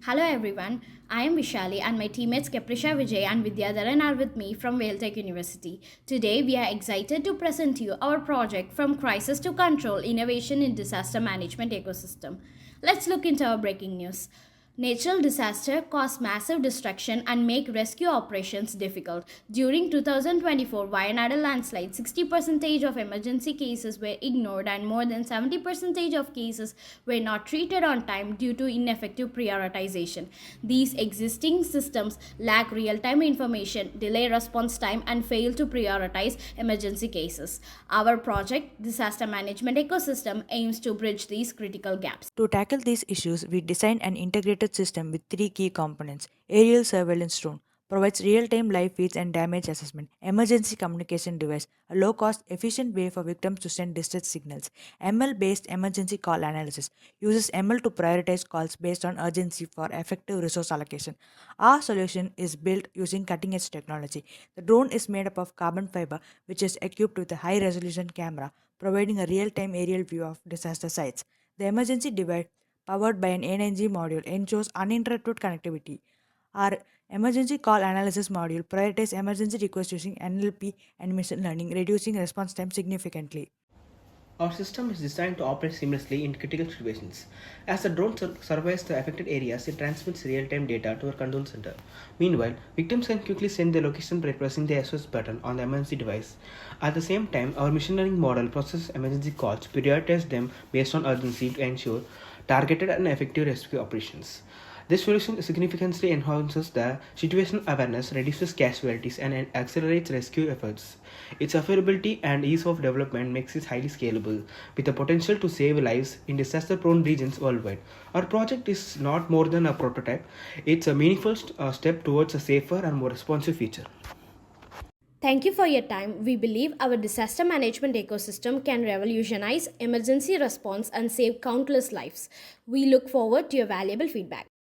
Hello everyone, I am Vishali and my teammates Caprisha Vijay and Vidhyaatharan are with me from Tech University. Today we are excited to present you our project From Crisis to Control Innovation in Disaster Management Ecosystem. Let's look into our breaking news. Natural disaster cause massive destruction and make rescue operations difficult. During 2024 Wayanad landslide, 60% of emergency cases were ignored and more than 70% of cases were not treated on time due to ineffective prioritization. These existing systems lack real-time information, delay response time and fail to prioritize emergency cases. Our project Disaster Management Ecosystem aims to bridge these critical gaps. To tackle these issues, we designed an integrated system with three key components. Aerial surveillance drone provides real-time live feeds and damage assessment. Emergency communication device, a low-cost, efficient way for victims to send distress signals. ML-based emergency call analysis uses ML to prioritize calls based on urgency for effective resource allocation. Our solution is built using cutting-edge technology. The drone is made up of carbon fiber, which is equipped with a high-resolution camera, providing a real-time aerial view of disaster sites. The emergency device, powered by an NNG module, ensures uninterrupted connectivity. Our emergency call analysis module prioritizes emergency requests using NLP and machine learning, reducing response time significantly. Our system is designed to operate seamlessly in critical situations. As the drone surveys the affected areas, it transmits real-time data to our control center. Meanwhile, victims can quickly send their location by pressing the SOS button on the emergency device. At the same time, our machine learning model processes emergency calls, prioritizes them based on urgency to ensure targeted and effective rescue operations. This solution significantly enhances the situational awareness, reduces casualties, and accelerates rescue efforts. Its affordability and ease of development makes it highly scalable, with the potential to save lives in disaster prone regions worldwide. Our project is not more than a prototype, it's a meaningful step towards a safer and more responsive future. Thank you for your time. We believe our disaster management ecosystem can revolutionize emergency response and save countless lives. We look forward to your valuable feedback.